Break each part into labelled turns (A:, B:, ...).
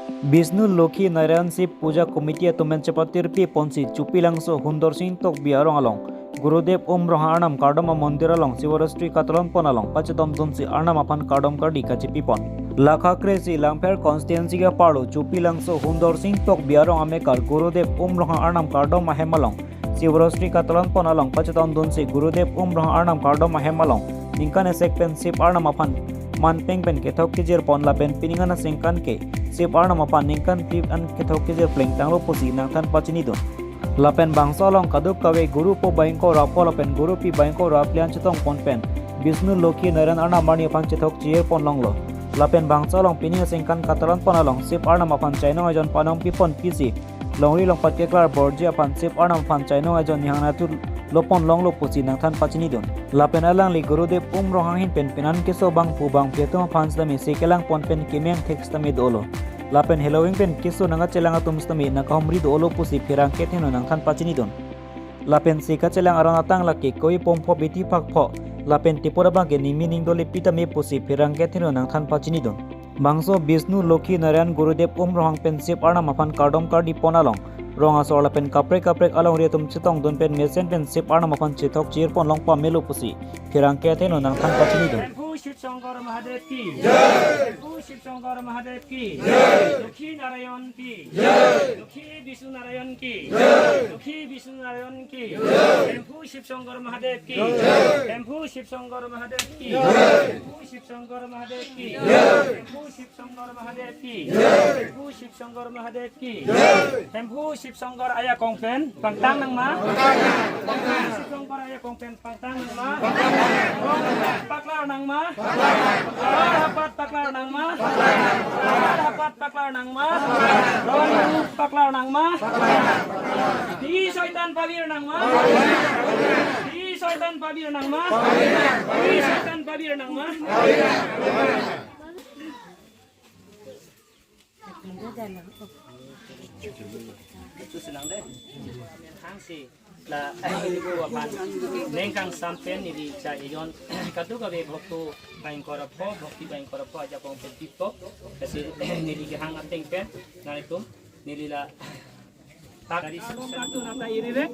A: विष्णु लोकी नारायण शिव पूजा कमिटी तुमेंचपातिर पी पंसी चुपीलांगसो हुंदर सिंह तोक बियारों अलong गुरुदेव ओम रोहा आनम कार्डम मंदिर अलong शिवराष्ट्री कातलन पन अलong पचतम दुमसी आनम अपन कार्डम कार्डी काची पिपन लाखा क्रेसी लांफेर कॉन्स्टिट्यूंसी का पाड़ो चुपीलांगसो हुंदर सिंह तोक बियारों अमेकर गुरुदेव ओम रोहा आनम कार्डम हेमलong शिवराष्ट्री कातलन पन अलong पचतम दुमसी गुरुदेव ओम रोहा आनम कार्डम हेमलong निंकाने सेकपेन शिव आनम अपन man peng pen ke thok kijir pon la pen piningan na singkan ke sip arna mapan ningkan pip an ke thok kijir pleng tang lo pusi nang than pachini don la pen bangso long kaduk kawe guru po bangko rapo la pen guru pi bangko raplian chitong pon pen Vishnu Loki Naran arna mani pang chithok chier pon long lo la pen bangso long piningan singkan katalan pon along sip arna mapan chaino ajon panong pi pon pisi longri long patke klar borje apan sip arna mapan chaino ajon nihang natur lopon long lo pusi nang than pachini don la pen alang li gurudev rohang hin pen penan keso bang pu bang pieto fans dami sekelang pon pen kimeng text dami dolo la pen halloween pen keso nanga chelanga tumstami na kahmri dolo pusi firang ketino nang than pachini don la pen seka chelang arana tang la ke koi pompo biti pak pho la pen tipora bang ke nimi ning dole pitame pusi firang ketino nang than pachini don bangso Vishnu Loki Narayan gurudev rohang pen sip arna mapan kardom kardi ponalong rong asor la pen kaprek along ria tum chitong don pen mesen pen sip arna mapan chithok chir pon long pa melu pusi firang ketino nang than pachini don
B: Shiv शंकर महादेव की जय। शिव शंकर महादेव की जय। दुखी नारायण की जय। दुखी विष्णु नारायण की जय। दुखी विष्णु नारायण की जय। शिव शंकर महादेव की जय। शिव शंकर महादेव की जय। शिव शंकर महादेव की जय। शिव शंकर महादेव की जय। शिव शंकर महादेव की जय। शिव शंकर आया कॉन्फेन पंगतांग नंगमा शिव शंकर आया कॉन्फेन पंगतांग नंगमा paklar nangma dapat paklar nangma dapat paklar nangma paklar nangma di syaitan pabir nangma di syaitan pabir nangma di syaitan pabir nangma itu senang deh hangsi la ini gua pan nengkang sampen ini cai ijon katu kabe boktu bain korapo bokti bain korapo aja pong petipo kasi nili gihang ateng pen nalitum nilila dari satu nata irire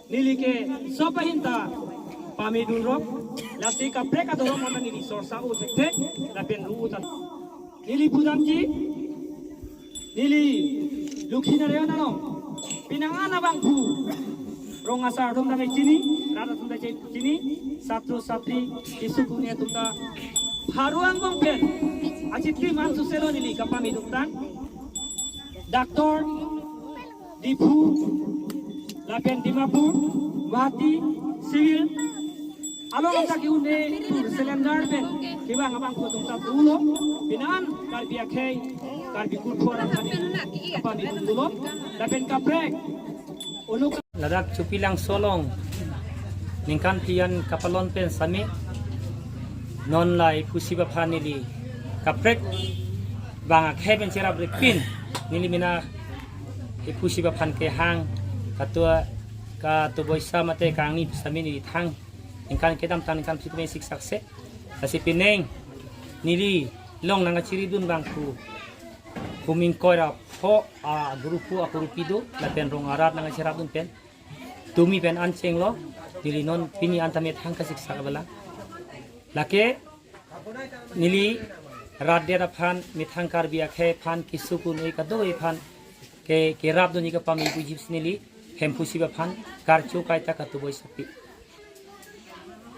B: nili ke sopahinta pamidun rok lasi kapreka dorong mata nili sorsa u tekte lapen ruutan nili pudamji nili lukhina reana pinangana bangku rong asar tum da chini rada tum da chini satru satri isukunya tum da haruang bong pen achitri man suselo nili kapami duktan doktor dipu lapen dimapur wati civil along ta kiune tur cylinder pen kiba ngabang ko tum ta dulo pinan karbi akhei karbi kurpora kapami dulo lapen kaprek unuk ladak cupilang solong ningkan pian kapalon pen sami non lai pusiba phanili kaprek banga kheben serab pin nili mina e pusiba phan ke hang katua ka to boisa mate kangni sami ni thang ningkan kedam tan kan sikme sik sakse kasi pineng nili long nanga chiri dun bangku kuming koira pho a grupu a grupido la pen rong arat nanga serab dun pen tumi pen anceng lo dili non pini antamet hangka siksa bala lake nili radera phan mithangkar biak he phan kisukun ei kado ei phan ke rab doni ka pami bujip nili hempusi ba phan karchu kaita ka tu boisapi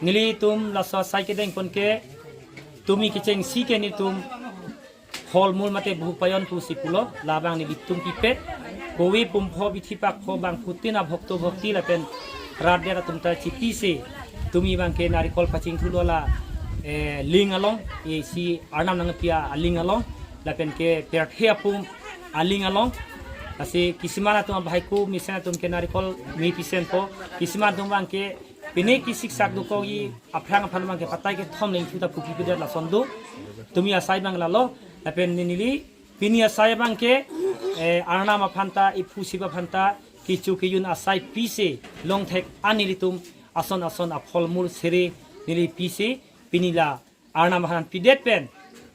B: nili tum la sa sai ke deng pon ke tumi kicheng si ke ni tum hol mul mate bu payon tu sipulo labang ni bitum pipet kowi pumpho bithipak pho bang putina bhakto bhakti la pen radera tumta chiti se tumi bang ke narikol paching thulola ling along e si arnam nang pia aling along la pen ke perthia pum aling along asi kisimana tum bhai ko misena tum ke narikol mi pisen po kisimana tum bang ke pine kisik sak du ko yi aphrang phan bang ke patai ke thom ling thuta puki pider la sondu tumi asai bang la lo la pen nili pini asai bang ke arna ma phanta ipu siba phanta kichu kiyun asai pise long thek anilitum ason a pholmul sere nili pise pinila arna ma phan pidet pen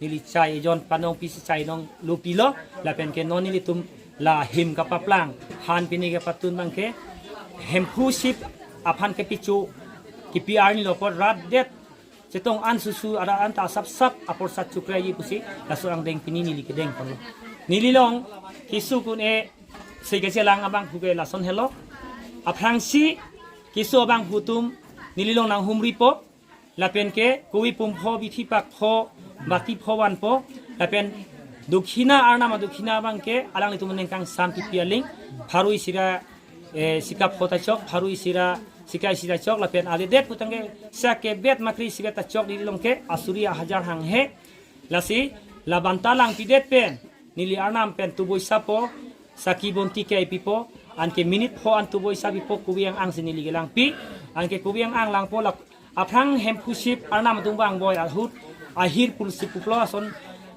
B: nili chai jon panong pisi chai nong lupi lo la pen ke non nili tum la him ka paplang han pini ke patun bangke hem khu sip aphan ke pichu ki PR ni lo por rat det cetong an susu ada an ta sap sap apor sat chukra yi pusi la so ang deng pini nili ke deng pon nili long kisu kun e sei ke selang abang hu ke la son hello aprang si kisu abang hutum nili long nang humri po la pen ke kuwi pum pho bithi pak pho bati pho wan po la pen dukhina arna ma dukhina bangke alang ni tumen kang sam pi pialing pharui sira sikap phota chok pharui sira sikai sira chok la pen ade det putange sa ke bet makri sira ta chok di longke asuri hajar hang he la si la bantalang pi det pen nili arnam pen tu boi sapo saki bonti ke pipo anke minute pho an tu boi sabi po kubiang ang sinili gelang pi anke kubiang ang lang po la aprang hem khusip arnam tungbang boy ahut ahir pulsi puplo son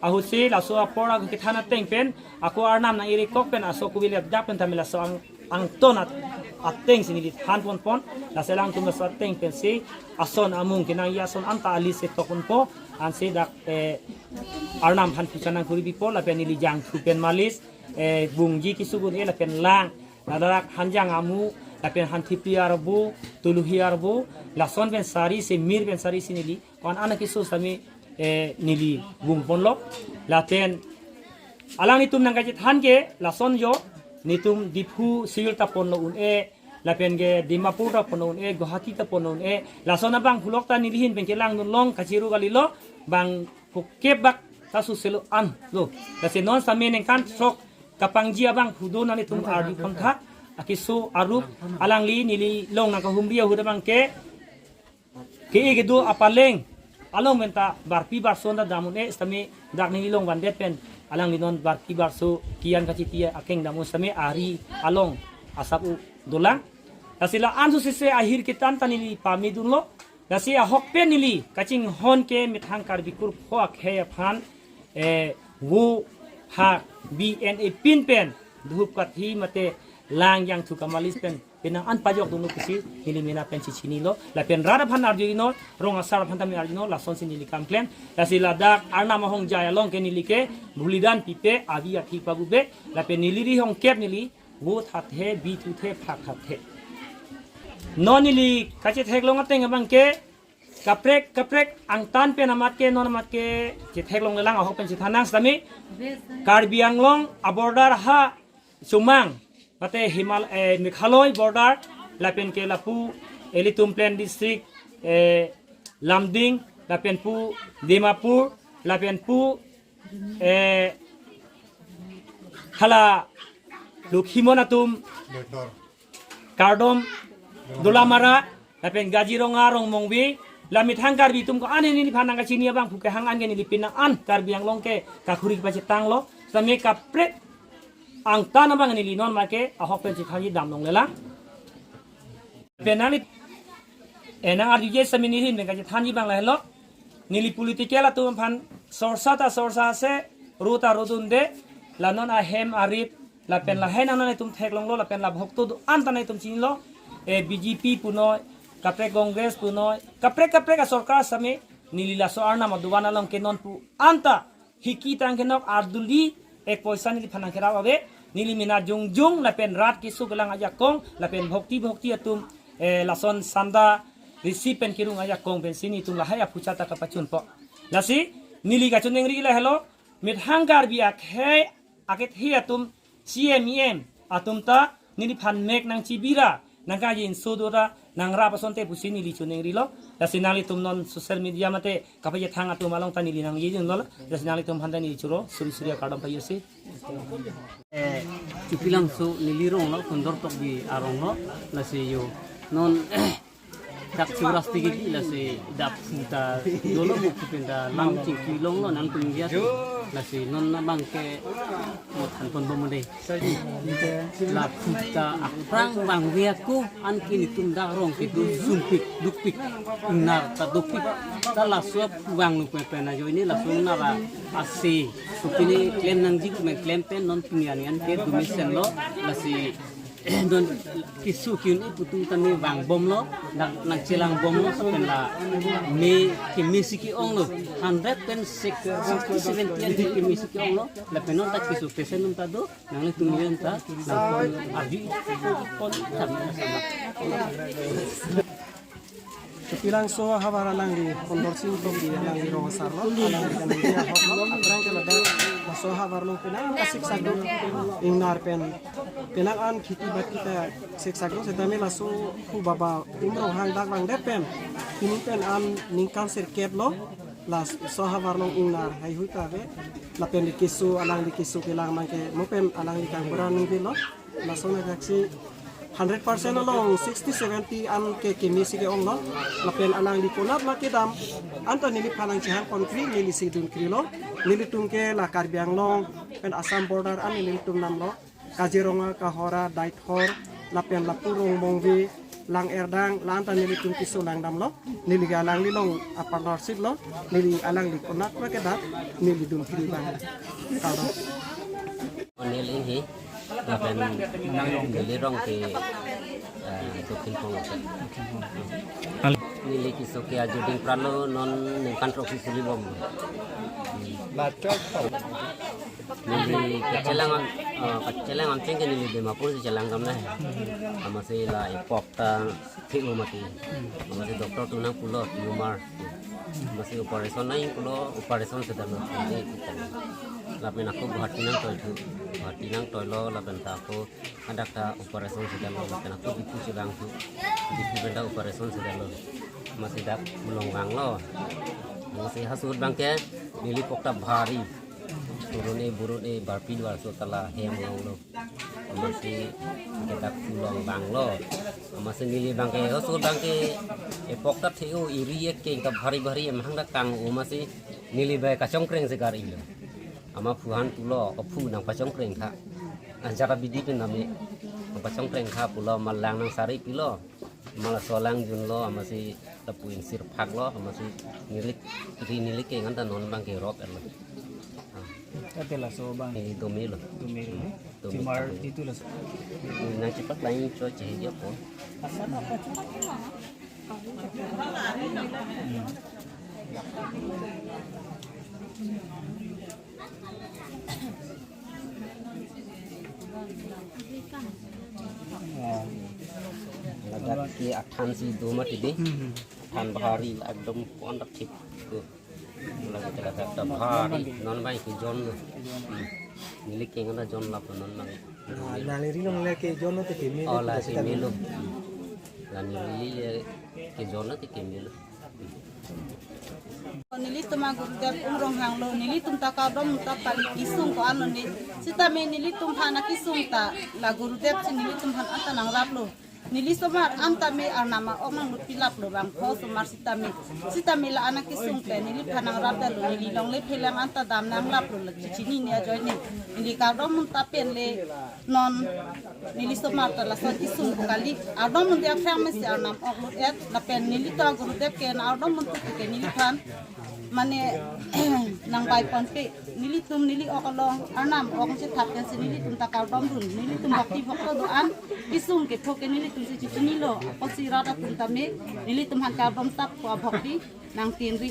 B: ahusi la so apora ke thana teng pen ako arnam na iri kok pen aso kubilap dak pen tamila so ang tonat ateng sinili han pon pon la selang tum so teng pen si ason amung kinang ya son anta ali se tokun po an se dak arnam han puchana kuri bipo la pen ili jang thu pen malis bungji kisugun e la pen lang la dak hanjang amu la pen han thipiar bu tuluhiar bu la son pen sari se mir pen sari sinili kon ana kisu sami nili bung ponlo la ten alang nitum nang kajit han ke la son yo nitum dipu sil ta ponlo un e la pen ge dimapur ta ponlo un e guwahati ta ponlo un e la son abang hulok ta nilihin pen ke lang nun long kachiru galilo bang kebak ta su selo an lo la se non sami neng kan sok kapangji abang hudo na nitum ardi kontha akisu arup alang li nili long nang ka humria huda bang ke ge do apaleng along menta barpi barsonda damun e stami dak ni long bandet pen alang linon barpi barso kian kacitia akeng damun stami ari along asapu dolang dasila ansu sise ahir kitan tanili pami dunlo dasi ahok pen nili kacing hon ke mithang karbikur phok he phan wu ha BNA pin pen dhup kathi mate lang yang thu kamalis pen penang an pajok dunu kisi hilimina pen cichini lo la pen rara phan arjino rong asar phan tami arjino la son sinili kamklen la sila dak arna mahong jaya long ke nili ke bulidan pipe agi athi pabube la pen nili hong kep nili wo that he bi thu the phak khat the non nili kache thek long ateng bang ke kaprek ang tan pen amat ke non amat ke che thek long lang ahok pen sithanang sami Karbi Anglong abordar ha sumang mate himal Meghaloi border lapen ke lapu elitum plan district Lamding lapen pu Dimapur lapen pu hala lukhimonatum Kardom Dulamara lapen Gajironga rong mongbi lamit hang Karbi tum ko ane ni phanang ka chinia bang phuke hang an ge ni pinang an Karbi Anglong ke ka khuri pa tang lo same ka pre ang tan bang ni non ma ke ahok pen chithangi dam long lela penani enang ar je samini hin ka chithangi bang la lo nili politikela tu phan sorsa se ruta rodunde la non a hem arip la pen la hen anane tum thek long lo la pen la bhok tu an tanai tum chin lo BJP puno kapre congress puno kapre ka sarkar same nili la so arna madubana long ke non pu anta hiki tang ke nok arduli ek poisa nili phanang kera abe nili mina jung la pen rat kisu galang aja kong la pen bhokti atum la son sanda receive pen kirung aja kong pen sini tum la haya puchata ka pachun po lasi nili ga chuneng ri la hello mit hangar biak he aket hi atum CMEM atum ta nili phan mek nang chibira nangka yin sudura nang ra pasonte pusi nili chuneng ri lo lasi nali tum non social media mate kapaya thang atum along ta nili nang yijin lo lasi nali tum handa nili churo surya kadam payasi
C: Cupilang so nilirong lo kondor tok di arong lo lasi yo non dak suras tigi lasi dap puta dolo mo kupinda lang cingkilong lo nang tumgias lasi non na bangke mot hanpon bomode la puta aprang bang wiaku an kini tunda rong ke du sumpik dukpik nar ta dukpik ta la suap bang lu pepe na jo ini langsung na ba asi supini klem nang jik me klem pen non pinian ke dumisen lo lasi don kisu kin putu tani wang bom lo nang cilang bom lo pen la me ki misiki ong lo 167 ki misiki ong lo la penon ta kisu pesen num ta do nang le tumian ta nang abi pon sama
D: Pilang so habara lang di kondorsi untuk di lang di rosar lo, lang di kan dia hok lo, perang ke ladang, so habar lo pinang kasik sagdo, ingnar pinang an kiti bat kita sik sagdo, sedami laso ku baba umroh hang dak bang depen, ini pen an ningkan sirket lo, las so habar lo ingnar, hai hui kabe, lapen di kisu alang di kisu pilang mangke, mupen alang di kang beran nungbi lo, laso nagaksi 100% along 60-70 an ke kimisi ke ong lo lapen alang di kunat makidam anto nili palang cihan konkri nili sidun krilo nili tungke la karbiang long pen asam border an nili tum nam lo kajironga kahora dait hor lapen lapurung mongwi lang erdang lanta nili tum kisu lang dam lo nili galang li long partnership lo nili alang di kunat makidam nili dun kri bang karo
E: Onil ini lapen nilirong ke tukil pengosek. Nili kisok ya juding pralo non ningkan trofi sulibom. Nili kecelangan cengke nili demapur si celangkam lah. Masih lah ipok ta thiu mati. Masih dokter tunang pulo tumor. Masih operation naik pulo operation sedang lapen aku buhatinang toilo lapen aku ada ka operation sedang lapen aku itu sedang tu di benda operation sedang masih dak melonggang lo masih hasud bangke nili pokta bhari turune burune barpi war sotala hem lo masih kita tulong bang lo masih nili bangke hasud bangke pokta thiu iri ke ka bhari emang dak kang masih nili bai kacong kreng sekar ilo ama puhan pulo opu nang pacong kreng kha anjara bidi pin nami pacong kreng kha pulo malang nang sari pilo mala solang jun lo amasi tapuin sir phak lo amasi nilik ke nganta non bang ke rok erlo
A: Katela so bang
E: e domi lo
A: Timar itu lah.
E: nang cepat lain cho che je po lagat ki athan si duma tidi than bahari ekdom pon rakip tu lagi lagat ta bahari non bai ki jon milik ke ngana jon lap non nang
D: naliri long leke jono te kimi
E: ola si milo lan nili ke jon te ke milo
F: nili tuma gurudep umrong hanglo nili tum ta kadom ta pali kisung ko anon ni sita me nili tum hana kisung ta la gurudep si nili tum han anta nang raplo nili somar anta me arnama omang lu pilap lo bang ko somar sita me la anak kisung te nili phanang rapda lo nili long le phelang anta dam nang lap lo chini ni ajoy ni nili kadom ta pen le non nili somar ta la so kisung kali adom mun dia phang me si arnam ok lo et la pen nili ta gurudep ke na adom mun tu ke nili phan mane nang bai pon pe nili tum nili okolong arnam ok se thap kan se nili tum ta dom run nili tum bakti bokto do an kisung ke phoke nili tum se chini lo osi rada tum ta me nili tum han dom tap ko bhakti nang tin ri